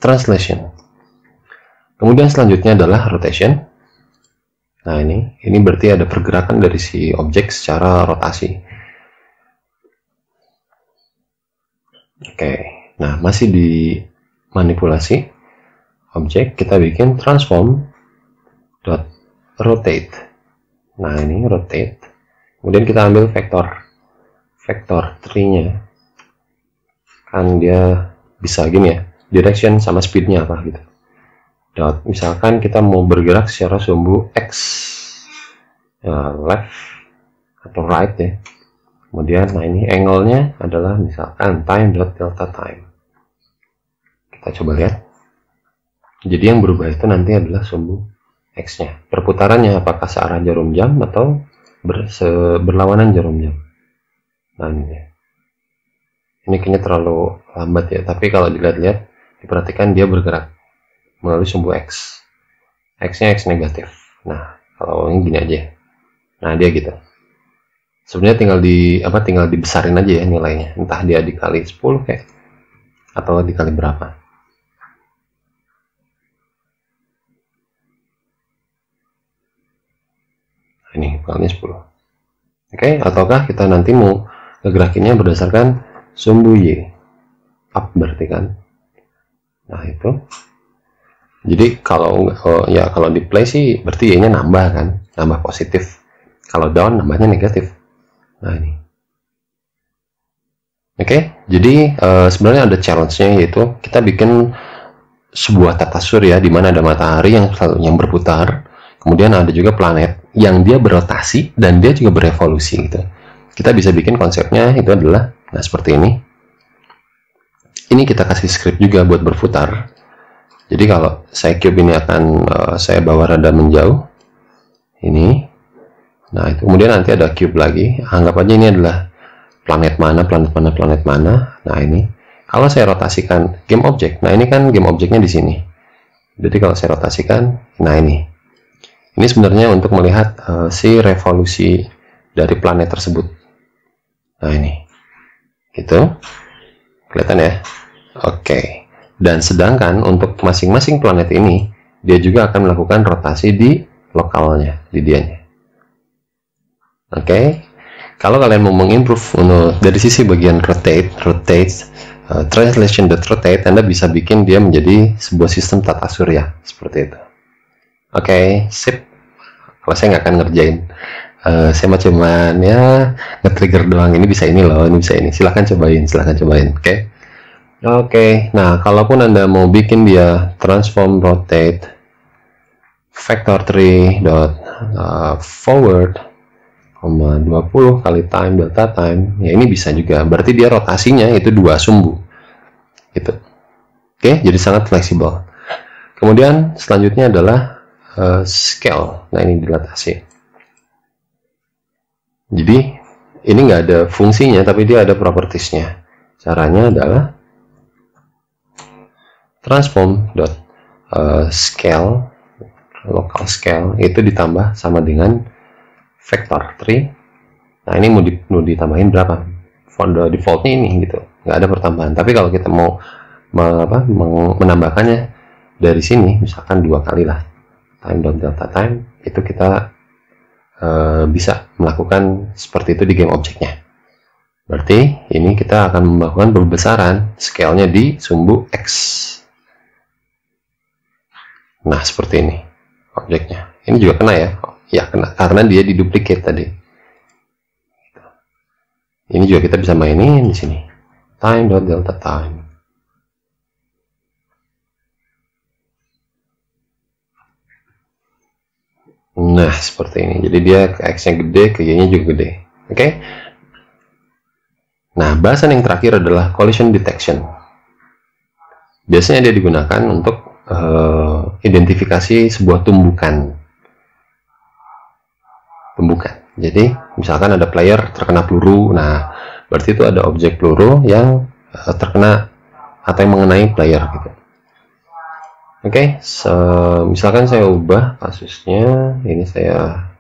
translation. Kemudian selanjutnya adalah rotation. Nah ini berarti ada pergerakan dari si objek secara rotasi. Oke, nah masih di manipulasi objek, kita bikin transform dot rotate. Nah ini rotate, kemudian kita ambil vektor 3-nya, kan dia bisa gini ya, direction sama speednya apa gitu. Dot, misalkan kita mau bergerak secara sumbu x, ya, left atau right ya. Kemudian nah ini angle-nya adalah misalkan time dot delta time. Kita coba lihat. Jadi yang berubah itu nanti adalah sumbu X-nya. Perputarannya apakah searah jarum jam atau berlawanan jarum jam. Nah ini kayaknya terlalu lambat ya, tapi kalau dilihat-lihat, diperhatikan dia bergerak melalui sumbu X. X-nya X negatif. Nah, kalau ini gini aja. Nah, dia gitu. Sebenarnya tinggal dibesarin aja ya nilainya. Entah dia dikali 10 kayak atau dikali berapa. Ini kalinya 10. Oke, ataukah kita nanti mau ngegerakinnya berdasarkan sumbu Y. Up berarti kan. Nah, itu. Jadi kalau di play sih berarti Y-nya nambah kan, nambah positif. Kalau down nambahnya negatif. Nah, ini. Oke, jadi sebenarnya ada challenge-nya, yaitu kita bikin sebuah tata surya di mana ada matahari yang berputar, kemudian ada juga planet yang dia berotasi dan dia juga berevolusi gitu. Kita bisa bikin konsepnya itu adalah, nah seperti ini. Ini kita kasih script juga buat berputar. Jadi kalau saya cube ini akan saya bawa rada menjauh. Ini. Nah, itu kemudian nanti ada cube lagi. Anggap aja ini adalah planet mana, planet mana, planet mana. Nah, ini. Kalau saya rotasikan game object. Nah, ini kan game objeknya di sini. Jadi kalau saya rotasikan, nah ini. Ini sebenarnya untuk melihat si revolusi dari planet tersebut. Nah, ini. Gitu. Kelihatan ya? Oke. Dan sedangkan untuk masing-masing planet ini, dia juga akan melakukan rotasi di lokalnya, di dianya. Oke. Kalau kalian mau mengimprove dari sisi bagian rotate, translation.rotate, Anda bisa bikin dia menjadi sebuah sistem tata surya seperti itu. Oke, sip. Kalau saya nggak akan ngerjain, saya mah cuman ya nge-trigger doang. Ini bisa ini loh, ini bisa ini. Silahkan cobain. Oke. Oke. Nah, kalaupun Anda mau bikin dia transform rotate vector 3 forward 20 kali time delta time, ya ini bisa juga. Berarti dia rotasinya itu 2 sumbu. Gitu. Oke, jadi sangat fleksibel. Kemudian selanjutnya adalah scale. Nah, ini dilatasi. Jadi ini nggak ada fungsinya, tapi dia ada propertiesnya. Caranya adalah transform scale, local scale itu ditambah sama dengan vector 3. Nah, ini mau ditambahin berapa? Defaultnya ini gitu, nggak ada pertambahan. Tapi kalau kita mau menambahkannya dari sini, misalkan 2 kali lah, time dot delta time, itu kita bisa melakukan seperti itu di game objeknya. Berarti ini kita akan melakukan pembesaran scale-nya di sumbu X. Nah, seperti ini objeknya. Ini juga kena ya? Ya, kena karena dia diduplicate tadi. Ini juga kita bisa mainin di sini. Time dot delta time. Nah, seperti ini. Jadi dia ke X-nya gede, ke Y-nya juga gede. Oke? Nah, bahasan yang terakhir adalah collision detection. Biasanya dia digunakan untuk identifikasi sebuah tumbukan. Jadi, misalkan ada player terkena peluru. Nah, berarti itu ada objek peluru yang terkena atau yang mengenai player gitu. Oke, misalkan saya ubah kasusnya, ini saya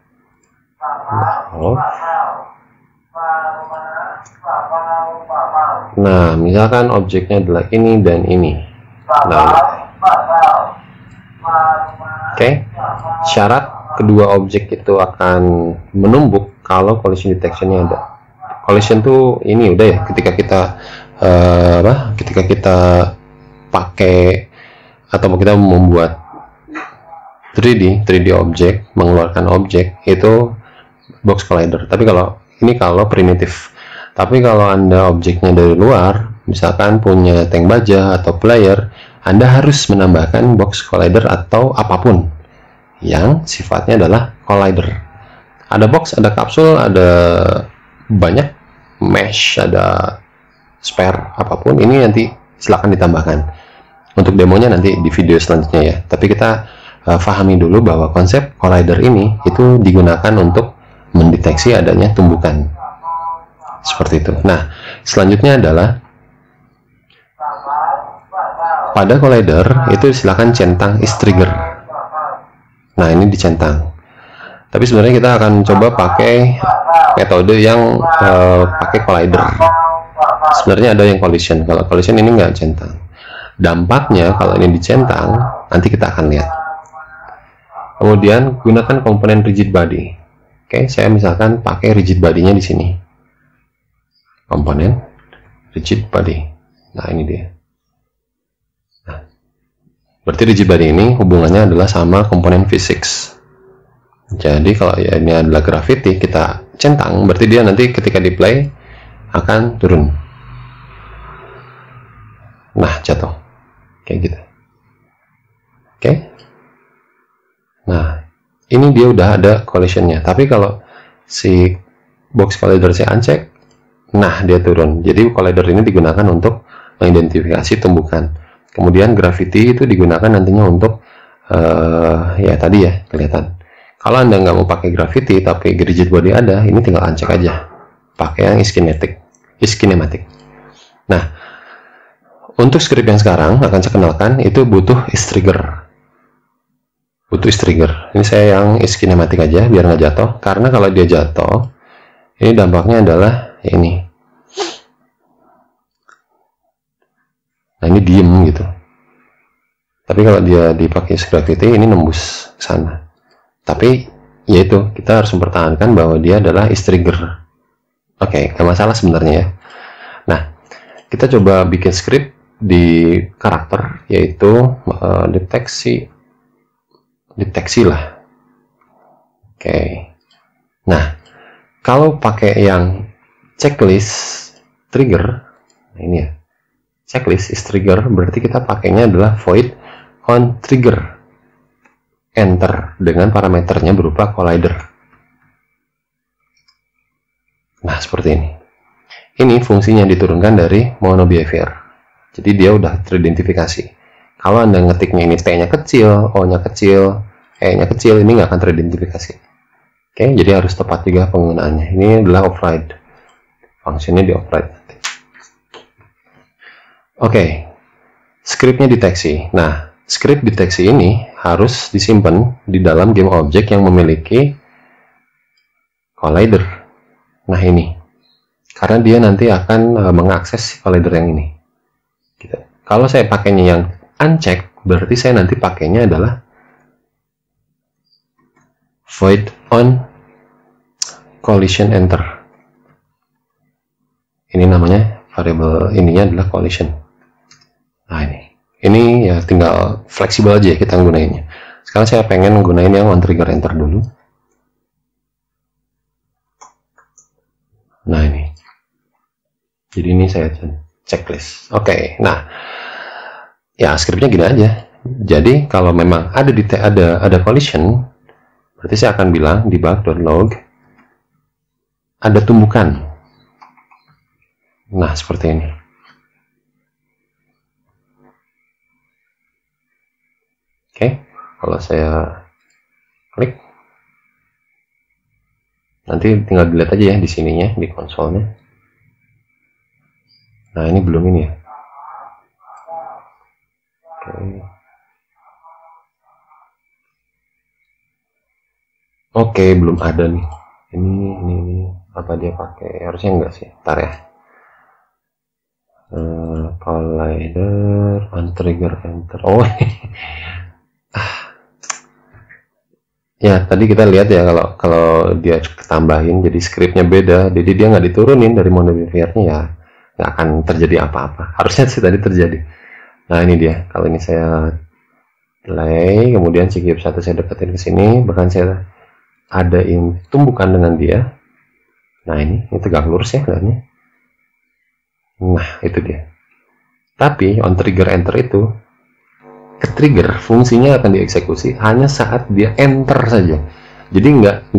nah, misalkan objeknya adalah ini dan ini. Nah, oke, syarat kedua objek itu akan menumbuk kalau collision detection-nya ada. Collision tuh ini udah ya, ketika kita pakai atau kita membuat 3D objek, mengeluarkan objek, itu box collider. Tapi kalau primitif. Tapi kalau Anda objeknya dari luar, misalkan punya tank baja atau player, Anda harus menambahkan box collider atau apapun yang sifatnya adalah collider. Ada box, ada kapsul, ada banyak mesh, ada spare, apapun. Ini nanti silakan ditambahkan. Untuk demonya nanti di video selanjutnya ya. Tapi kita pahami dulu bahwa konsep collider ini itu digunakan untuk mendeteksi adanya tumbukan. Seperti itu. Nah, selanjutnya adalah pada collider itu silakan centang is trigger. Nah, ini dicentang. Tapi sebenarnya kita akan coba pakai metode yang pakai collider. Sebenarnya ada yang collision. Kalau collision ini nggak centang. Dampaknya kalau ini dicentang, nanti kita akan lihat. Kemudian gunakan komponen rigid body. Oke, saya misalkan pakai rigid body-nya di sini. Komponen rigid body. Nah, ini dia. Nah, berarti rigid body ini hubungannya adalah sama komponen physics. Jadi kalau ya ini adalah gravity, kita centang, berarti dia nanti ketika di play akan turun. Nah, jatuh. Kayak gitu. Oke. Nah, ini dia udah ada collisionnya. Tapi kalau si box collider saya uncheck, nah dia turun. Jadi collider ini digunakan untuk mengidentifikasi tumbukan. Kemudian gravity itu digunakan nantinya untuk ya tadi ya kelihatan. Kalau Anda nggak mau pakai gravity tapi rigid body ada, ini tinggal uncheck aja. Pakai yang is kinematic. Nah, untuk script yang sekarang akan saya kenalkan itu butuh is trigger. Ini saya yang is kinematic aja biar nggak jatuh. Karena kalau dia jatuh, ini dampaknya adalah ini. Nah, ini diem gitu. Tapi kalau dia dipakai gravity, ini nembus ke sana. Tapi yaitu kita harus mempertahankan bahwa dia adalah is trigger. Oke, nggak masalah sebenarnya ya. Nah, kita coba bikin script di karakter, yaitu deteksi lah. Oke. Nah, kalau pakai yang checklist trigger, nah ini ya, checklist is trigger, berarti kita pakainya adalah void on trigger. Enter dengan parameternya berupa collider. Nah, seperti ini. Ini fungsinya diturunkan dari mono behavior. Jadi dia udah teridentifikasi. Kalau Anda ngetiknya ini T-nya kecil, O-nya kecil, E-nya kecil, ini nggak akan teridentifikasi. Oke, jadi harus tepat juga penggunaannya. Ini adalah override. Fungsinya di override. Oke, scriptnya deteksi. Nah, script deteksi ini harus disimpan di dalam game object yang memiliki collider. Nah, ini. Karena dia nanti akan mengakses collider yang ini. Gitu. Kalau saya pakainya yang uncheck, berarti saya nanti pakainya adalah void on collision enter. Ini namanya variable ininya adalah collision. Nah, ini ya tinggal fleksibel aja ya kita gunainnya. Sekarang saya pengen gunain yang on trigger enter dulu. Nah, ini. Jadi ini saya checklist. Oke, nah ya scriptnya gini aja. Jadi kalau memang ada collision, berarti saya akan bilang debug.log ada tumbukan. Nah, seperti ini. Oke, kalau saya klik, nanti tinggal dilihat aja ya di sininya, di konsolnya. Nah, ini belum ini ya. Oke, belum ada nih. Ini apa dia pakai? Harusnya enggak sih. Ntar ya. Collider on trigger enter. Oh. Ya, tadi kita lihat ya kalau dia ketambahin jadi scriptnya beda, jadi dia nggak diturunin dari mono behavior-nya ya nggak akan terjadi apa-apa. Harusnya sih tadi terjadi. Nah, ini dia. Kalau ini saya play, kemudian CGF 1 saya deketin ke sini, bahkan saya adain tumbukan dengan dia. Nah, ini tegak lurus ya kelihatannya. Nah, itu dia. Tapi on trigger enter itu ke trigger fungsinya akan dieksekusi hanya saat dia enter saja. Jadi nggak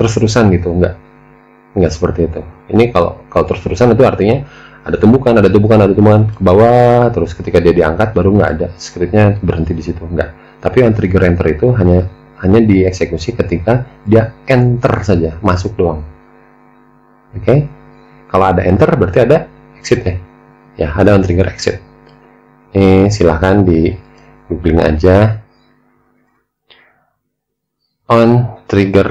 terus-terusan gitu, nggak seperti itu. Ini kalau terus-terusan itu artinya ada tumbukan ke bawah, terus ketika dia diangkat baru nggak ada, scriptnya berhenti di situ, nggak. Tapi on trigger enter itu hanya dieksekusi ketika dia enter saja, masuk doang. Oke. Kalau ada enter berarti ada exit ya. Ya, ada on trigger exit. Ini silahkan di googling aja on trigger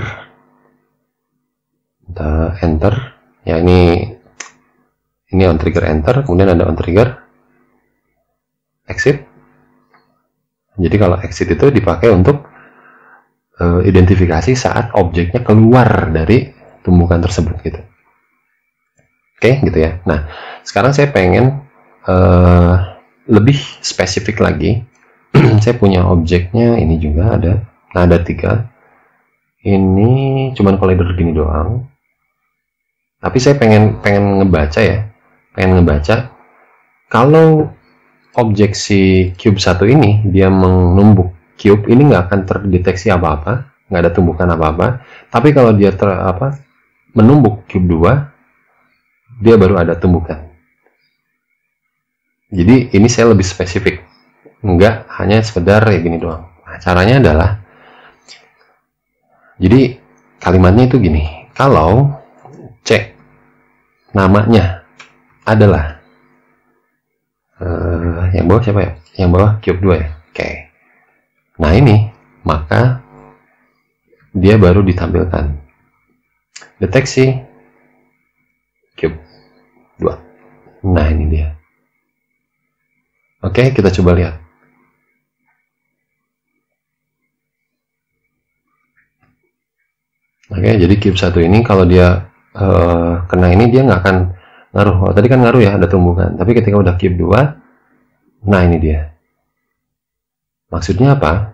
enter ya, ini on trigger enter, kemudian ada on trigger exit. Jadi kalau exit itu dipakai untuk identifikasi saat objeknya keluar dari tumbukan tersebut gitu. Oke, gitu ya. Nah, sekarang saya pengen lebih spesifik lagi. Saya punya objeknya ini juga ada. Nah, ada 3. Ini cuman collider gini doang. Tapi saya pengen ngebaca ya. Pengen ngebaca kalau objek si cube 1 ini dia menumbuk cube ini, nggak akan terdeteksi apa-apa, nggak ada tumbukan apa-apa. Tapi kalau dia menumbuk cube 2, dia baru ada tumbukan. Jadi ini saya lebih spesifik, nggak hanya sekedar kayak gini doang. Nah, caranya adalah, jadi kalimatnya itu gini, kalau C namanya adalah yang bawah siapa ya? Yang bawah cube 2 ya. Oke. Nah ini, maka dia baru ditampilkan deteksi cube 2. Nah ini dia. Oke, kita coba lihat. Oke, jadi cube 1 ini kalau dia kena ini dia nggak akan ngaruh. Oh, tadi kan ngaruh ya, ada tumbukan. Tapi ketika udah cube 2, nah ini dia. Maksudnya apa?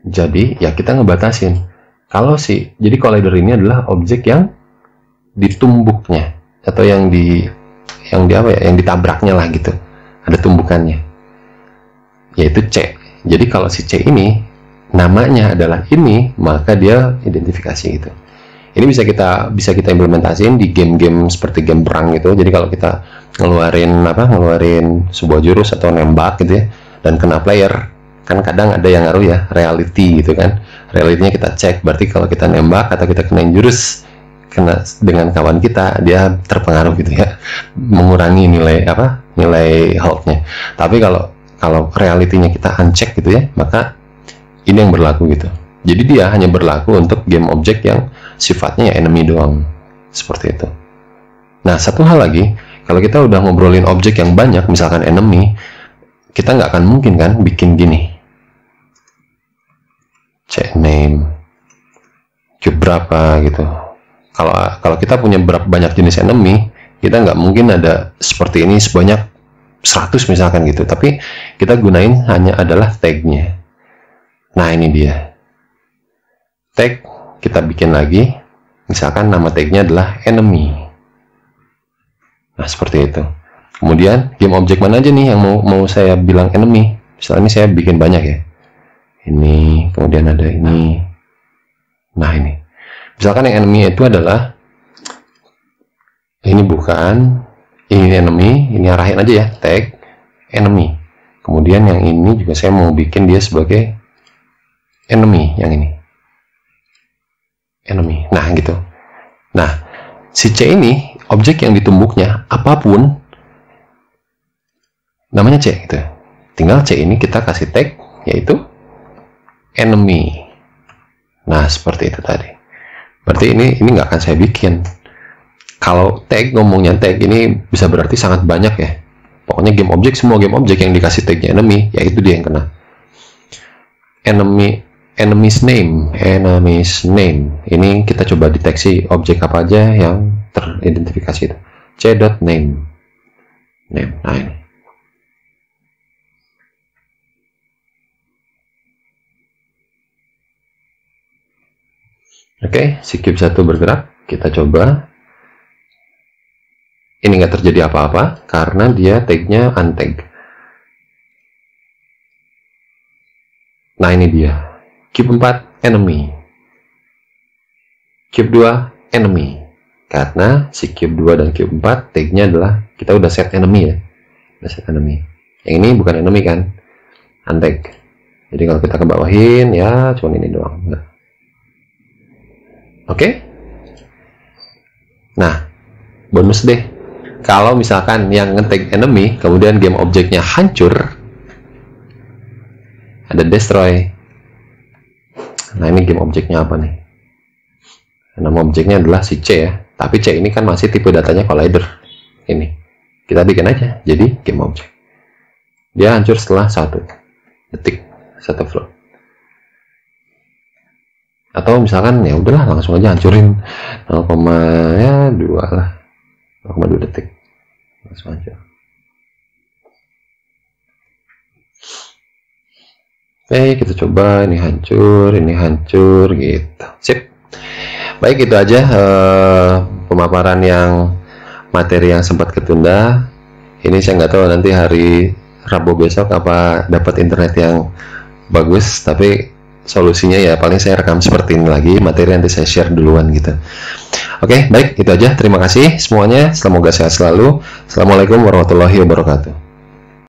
Jadi ya kita ngebatasin. Kalau jadi collider ini adalah objek yang ditumbuknya atau yang ditabraknya lah gitu. Ada tumbukannya. Yaitu C. Jadi kalau si C ini namanya adalah ini, maka dia identifikasi gitu. Ini bisa kita implementasiin di game-game seperti game perang gitu. Jadi kalau kita ngeluarin sebuah jurus atau nembak gitu ya, dan kena player, kan kadang ada yang ngaruh ya, reality gitu kan. Realitinya kita cek, berarti kalau kita nembak atau kita kena jurus kena dengan kawan kita, dia terpengaruh gitu ya, mengurangi nilai health-nya. Tapi kalau realitinya kita uncheck gitu ya, maka ini yang berlaku gitu. Jadi dia hanya berlaku untuk game objek yang sifatnya ya enemy doang, seperti itu. Nah, satu hal lagi, kalau kita udah ngobrolin objek yang banyak, misalkan enemy, kita nggak akan mungkin kan bikin gini, check name cube berapa gitu. Kalau kita punya banyak jenis enemy, kita nggak mungkin ada seperti ini sebanyak 100 misalkan gitu. Tapi kita gunain hanya adalah tagnya. Nah ini dia, tag kita bikin lagi, misalkan nama tagnya adalah enemy. Nah seperti itu. Kemudian game objek mana aja nih yang mau saya bilang enemy. Misalnya ini saya bikin banyak ya, ini, kemudian ada ini. Nah ini, misalkan yang enemy itu adalah ini, bukan ini enemy, ini arahin aja ya, tag enemy. Kemudian yang ini juga saya mau bikin dia sebagai enemy, yang ini enemy. Nah gitu. Nah si C ini objek yang ditumbuknya apapun namanya C gitu. Tinggal C ini kita kasih tag yaitu enemy. Nah seperti itu tadi. Berarti ini nggak akan saya bikin. Kalau tag, ngomongnya tag ini bisa berarti sangat banyak ya. Pokoknya game objek, semua game objek yang dikasih tagnya enemy, ya itu dia yang kena. Enemy's name. Ini kita coba deteksi objek apa aja yang teridentifikasi itu. C.name. Nah ini. Oke, si cube 1 bergerak. Kita coba. Ini nggak terjadi apa-apa karena dia tagnya untag. Nah ini dia, cube 4 enemy, cube 2 enemy. Karena si cube 2 dan cube 4 tag-nya adalah kita udah set enemy ya. Udah set enemy. Yang ini bukan enemy kan? Untag. Jadi kalau kita ke bawahin ya cuma ini doang. Nah. Oke. Nah, bonus deh. Kalau misalkan yang nge-tag enemy kemudian game objeknya hancur, ada destroy. Nah, ini game objeknya apa nih? Nama objeknya adalah si C ya. Tapi C ini kan masih tipe datanya collider. Ini. Kita bikin aja jadi game object. Dia hancur setelah 1 detik, 1 float. Atau misalkan ya udahlah langsung aja hancurin 0,2 lah. 0,2 detik. Langsung aja. Oke, kita coba ini hancur gitu. Sip. Baik, itu aja pemaparan yang materi yang sempat ketunda. Ini saya nggak tahu nanti hari Rabu besok apa dapat internet yang bagus, tapi solusinya ya paling saya rekam seperti ini lagi, materi nanti saya share duluan gitu. Oke, baik, itu aja. Terima kasih semuanya. Semoga sehat selalu. Assalamualaikum warahmatullahi wabarakatuh.